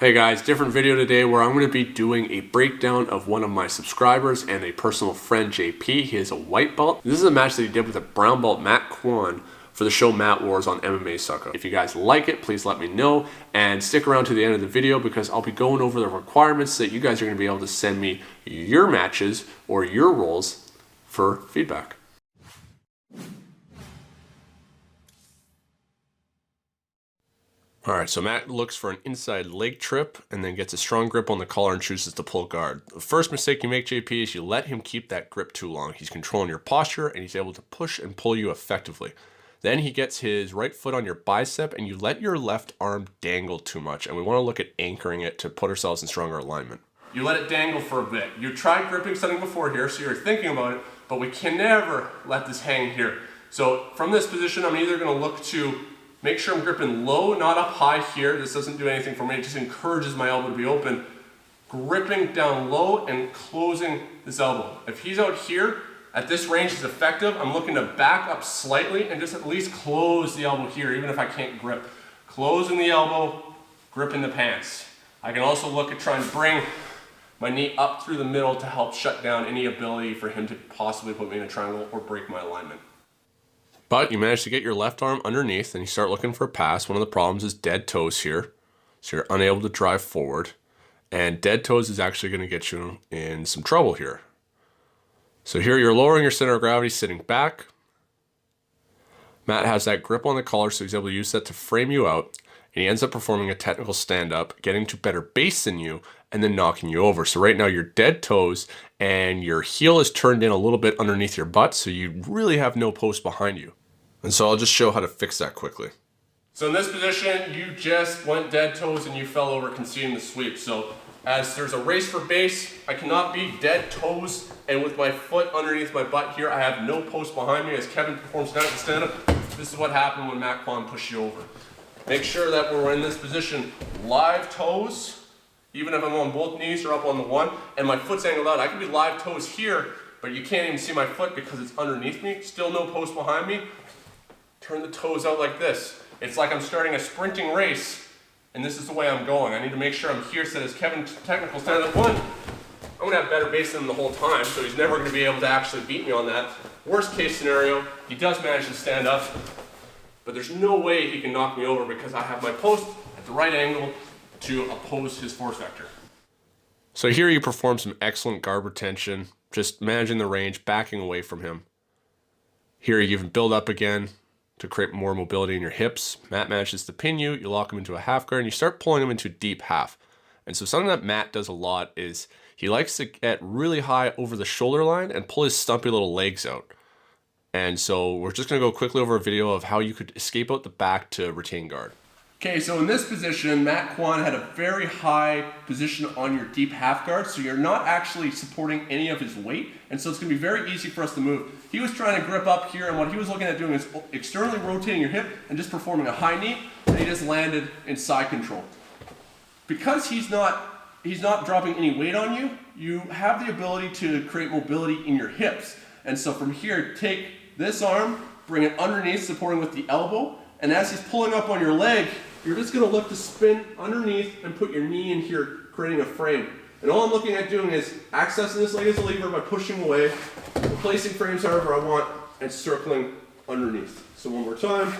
Hey guys, different video today where I'm going to be doing a breakdown of one of my subscribers and a personal friend, JP. He is a white belt. This is a match that he did with a brown belt, Matt Kwan, for the show Mat Wars on MMA SUCKA. If you guys like it, please let me know and stick around to the end of the video because I'll be going over the requirements so that you guys are going to be able to send me your matches or your roles for feedback. All right, so Matt looks for an inside leg trip and then gets a strong grip on the collar and chooses to pull guard. The first mistake you make, JP, is you let him keep that grip too long. He's controlling your posture and he's able to push and pull you effectively. Then he gets his right foot on your bicep and you let your left arm dangle too much. And we want to look at anchoring it to put ourselves in stronger alignment. You let it dangle for a bit. You tried gripping something before here, so you're thinking about it, but we can never let this hang here. So from this position, I'm either going to look to make sure I'm gripping low, not up high here. This doesn't do anything for me. It just encourages my elbow to be open. Gripping down low and closing this elbow. If he's out here, at this range is effective, I'm looking to back up slightly and just at least close the elbow here, even if I can't grip. Closing the elbow, gripping the pants. I can also look at trying to bring my knee up through the middle to help shut down any ability for him to possibly put me in a triangle or break my alignment. But you manage to get your left arm underneath and you start looking for a pass. One of the problems is dead toes here. So you're unable to drive forward. And dead toes is actually going to get you in some trouble here. So here you're lowering your center of gravity, sitting back. Matt has that grip on the collar, so he's able to use that to frame you out. And he ends up performing a technical stand-up, getting to better base than you, and then knocking you over. So right now you're dead toes, and your heel is turned in a little bit underneath your butt, so you really have no post behind you. And so I'll just show how to fix that quickly. So in this position, you just went dead toes and you fell over conceding the sweep. So as there's a race for base, I cannot be dead toes and with my foot underneath my butt here, I have no post behind me as Kevin performs down at the stand-up. This is what happened when Matt Kwan pushed you over. Make sure that when we're in this position, live toes, even if I'm on both knees or up on the one, and my foot's angled out. I can be live toes here, but you can't even see my foot because it's underneath me. Still no post behind me. Turn the toes out like this. It's like I'm starting a sprinting race, and this is the way I'm going. I need to make sure I'm here, so as Kevin technical stand-up one, I'm gonna have better base than him the whole time, so he's never gonna be able to actually beat me on that. Worst case scenario, he does manage to stand up, but there's no way he can knock me over because I have my post at the right angle to oppose his force vector. So here you perform some excellent guard retention, just managing the range, backing away from him. Here you even build up again to create more mobility in your hips. Matt manages to pin you, you lock him into a half guard, and you start pulling him into a deep half. And so something that Matt does a lot is he likes to get really high over the shoulder line and pull his stumpy little legs out. And so we're just gonna go quickly over a video of how you could escape out the back to retain guard. Okay, so in this position, Matt Kwan had a very high position on your deep half guard, so you're not actually supporting any of his weight, and so it's gonna be very easy for us to move. He was trying to grip up here, and what he was looking at doing is externally rotating your hip and just performing a high knee, and he just landed in side control. Because he's not dropping any weight on you, you have the ability to create mobility in your hips. And so from here, take this arm, bring it underneath, supporting with the elbow, and as he's pulling up on your leg, you're just gonna look to spin underneath and put your knee in here, creating a frame. And all I'm looking at doing is accessing this leg as a lever by pushing away, replacing frames however I want, and circling underneath. So one more time.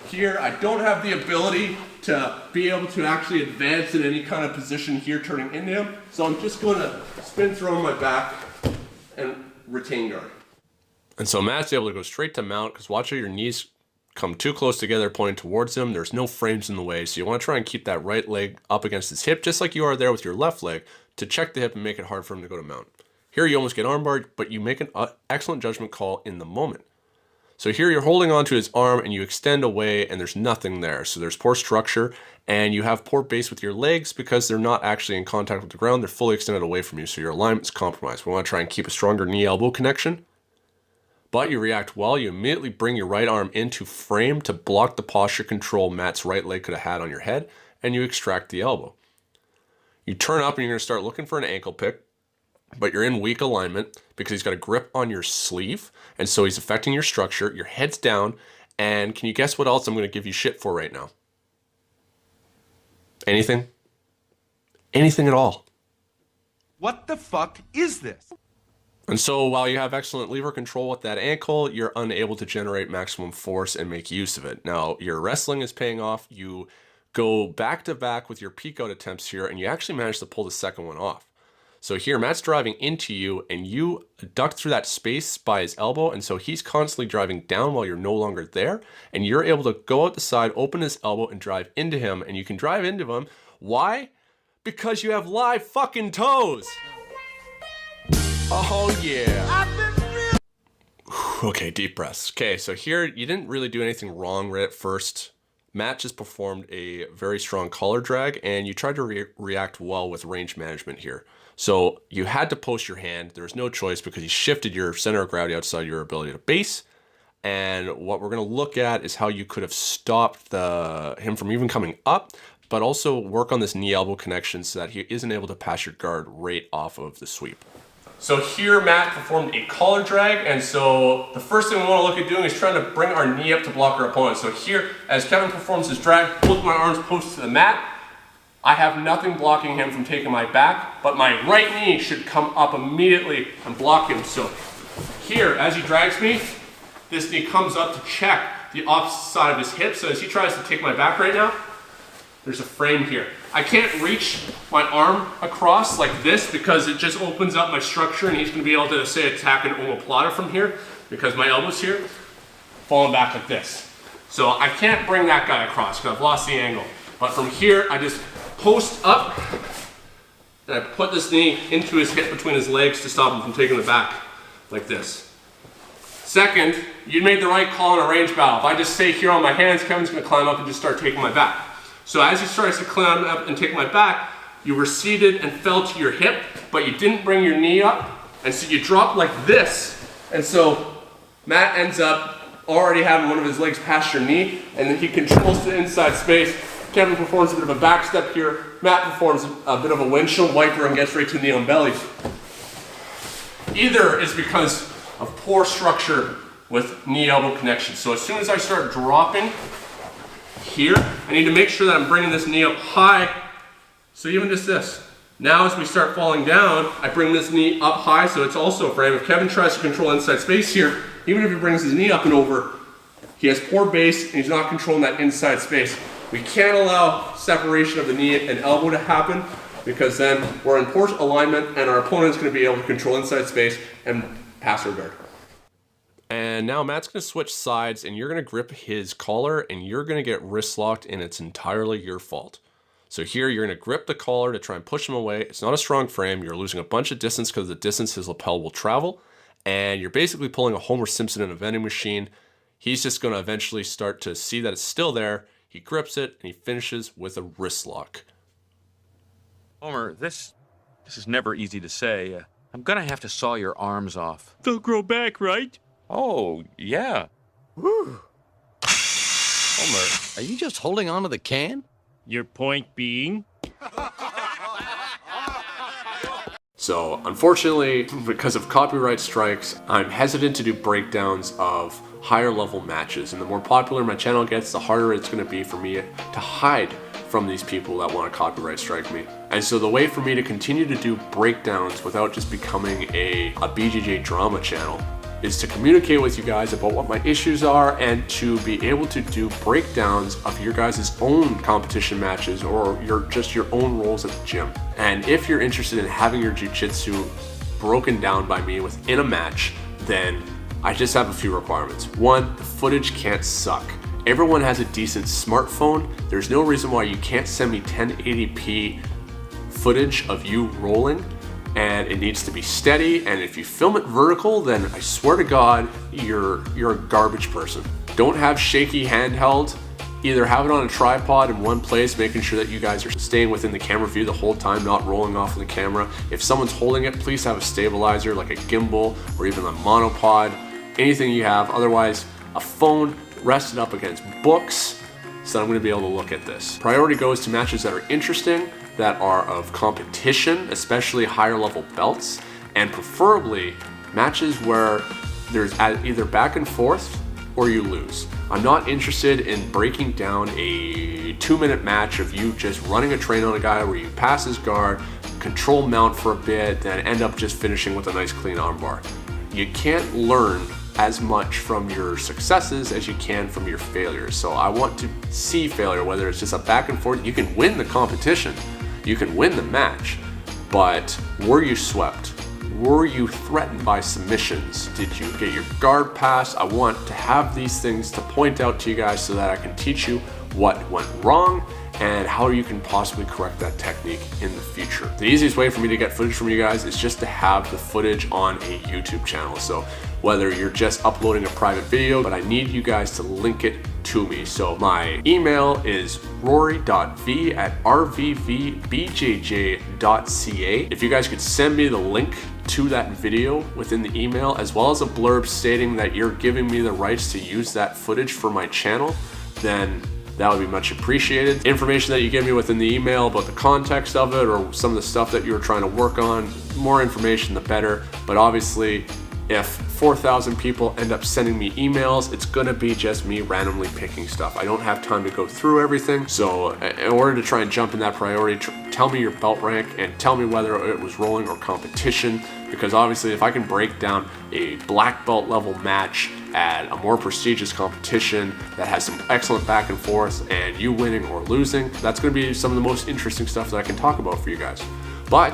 Here, I don't have the ability to be able to actually advance in any kind of position here, turning into him. So I'm just gonna spin through on my back and retain guard. And so Matt's able to go straight to mount because watch how your knees come too close together pointing towards him. There's no frames in the way. So you want to try and keep that right leg up against his hip just like you are there with your left leg to check the hip and make it hard for him to go to mount. Here you almost get armbarred, but you make an excellent judgment call in the moment. So here you're holding onto his arm and you extend away and there's nothing there. So there's poor structure and you have poor base with your legs because they're not actually in contact with the ground. They're fully extended away from you. So your alignment's compromised. We want to try and keep a stronger knee-elbow connection. But you react well. You immediately bring your right arm into frame to block the posture control Matt's right leg could have had on your head, and you extract the elbow. You turn up and you're going to start looking for an ankle pick, but you're in weak alignment because he's got a grip on your sleeve, and so he's affecting your structure. Your head's down, and can you guess what else I'm going to give you shit for right now? Anything? Anything at all. What the fuck is this? And so while you have excellent lever control with that ankle, you're unable to generate maximum force and make use of it. Now, your wrestling is paying off. You go back to back with your peek out attempts here, and you actually manage to pull the second one off. So here, Matt's driving into you, and you duck through that space by his elbow, and so he's constantly driving down while you're no longer there, and you're able to go out the side, open his elbow, and drive into him, and you can drive into him. Why? Because you have live fucking toes! Oh yeah. Okay, deep breaths. Okay, so here, you didn't really do anything wrong right at first. Matt just performed a very strong collar drag, and you tried to react well with range management here. So you had to post your hand. There was no choice because you shifted your center of gravity outside your ability to base. And what we're going to look at is how you could have stopped him from even coming up, but also work on this knee-elbow connection so that he isn't able to pass your guard right off of the sweep. So here Matt performed a collar drag, and so the first thing we want to look at doing is trying to bring our knee up to block our opponent. So here, as Kevin performs his drag, both my arms post to the mat. I have nothing blocking him from taking my back, but my right knee should come up immediately and block him. So here, as he drags me, this knee comes up to check the opposite side of his hip. So as he tries to take my back right now, there's a frame here. I can't reach my arm across like this because it just opens up my structure, and he's gonna be able to, say, attack an omoplata from here because my elbow's here, falling back like this. So I can't bring that guy across because I've lost the angle. But from here, I just post up, and I put this knee into his hip between his legs to stop him from taking the back, like this. Second, you made the right call in a range battle. If I just stay here on my hands, Kevin's gonna climb up and just start taking my back. So as he starts to climb up and take my back, you were seated and fell to your hip, but you didn't bring your knee up, and so you drop like this. And so Matt ends up already having one of his legs past your knee, and then he controls the inside space. Kevin performs a bit of a back step here. Matt performs a bit of a windshield wiper and gets right to knee on belly. Either is because of poor structure with knee-elbow connection. So as soon as I start dropping here, I need to make sure that I'm bringing this knee up high. So even just this. Now as we start falling down, I bring this knee up high so it's also a frame. If Kevin tries to control inside space here, even if he brings his knee up and over, he has poor base and he's not controlling that inside space. We can't allow separation of the knee and elbow to happen because then we're in poor alignment and our opponent's going to be able to control inside space and pass our guard. And now Matt's going to switch sides, and you're going to grip his collar, and you're going to get wrist locked, and it's entirely your fault. So here you're going to grip the collar to try and push him away. It's not a strong frame. You're losing a bunch of distance because of the distance his lapel will travel, and you're basically pulling a Homer Simpson in a vending machine. He's just going to eventually start to see that it's still there. He grips it, and he finishes with a wrist lock. Homer, this is never easy to say. I'm gonna have to saw your arms off. They'll grow back, right? Oh, yeah. Whew. Homer, are you just holding on to the can? Your point being? So unfortunately, because of copyright strikes, I'm hesitant to do breakdowns of higher level matches. And the more popular my channel gets, the harder it's going to be for me to hide from these people that want to copyright strike me. And so the way for me to continue to do breakdowns without just becoming a BJJ drama channel is to communicate with you guys about what my issues are and to be able to do breakdowns of your guys' own competition matches or your own roles at the gym. And if you're interested in having your jiu-jitsu broken down by me within a match, then I just have a few requirements. One, the footage can't suck. Everyone has a decent smartphone. There's no reason why you can't send me 1080p footage of you rolling, and it needs to be steady, and if you film it vertical, then I swear to God, you're a garbage person. Don't have shaky handheld. Either have it on a tripod in one place, making sure that you guys are staying within the camera view the whole time, not rolling off of the camera. If someone's holding it, please have a stabilizer like a gimbal or even a monopod, anything you have. Otherwise, a phone rested up against books, so I'm going to be able to look at this. Priority goes to matches that are interesting, that are of competition, especially higher level belts, and preferably matches where there's either back and forth or you lose. I'm not interested in breaking down a 2-minute match of you just running a train on a guy where you pass his guard, control mount for a bit, then end up just finishing with a nice clean armbar. You can't learn as much from your successes as you can from your failures. So I want to see failure, whether it's just a back and forth. You can win the competition, you can win the match, but were you swept? Were you threatened by submissions? Did you get your guard passed? I want to have these things to point out to you guys so that I can teach you what went wrong and how you can possibly correct that technique in the future. The easiest way for me to get footage from you guys is just to have the footage on a YouTube channel. So whether you're just uploading a private video, but I need you guys to link it to me. So my email is rory.v@rvvbjj.ca. If you guys could send me the link to that video within the email, as well as a blurb stating that you're giving me the rights to use that footage for my channel, then that would be much appreciated. Information that you give me within the email about the context of it or some of the stuff that you were trying to work on, more information the better. But obviously, if 4,000 people end up sending me emails, it's gonna be just me randomly picking stuff. I don't have time to go through everything. So in order to try and jump in that priority, tell me your belt rank and tell me whether it was rolling or competition. Because obviously if I can break down a black belt level match at a more prestigious competition that has some excellent back and forth and you winning or losing, that's gonna be some of the most interesting stuff that I can talk about for you guys. But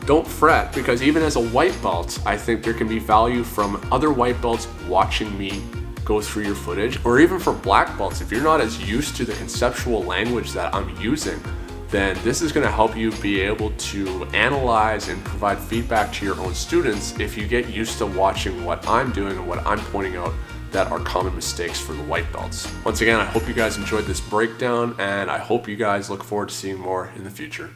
don't fret, because even as a white belt, I think there can be value from other white belts watching me go through your footage, or even for black belts. If you're not as used to the conceptual language that I'm using, then this is going to help you be able to analyze and provide feedback to your own students if you get used to watching what I'm doing and what I'm pointing out that are common mistakes for the white belts. Once again, I hope you guys enjoyed this breakdown, and I hope you guys look forward to seeing more in the future.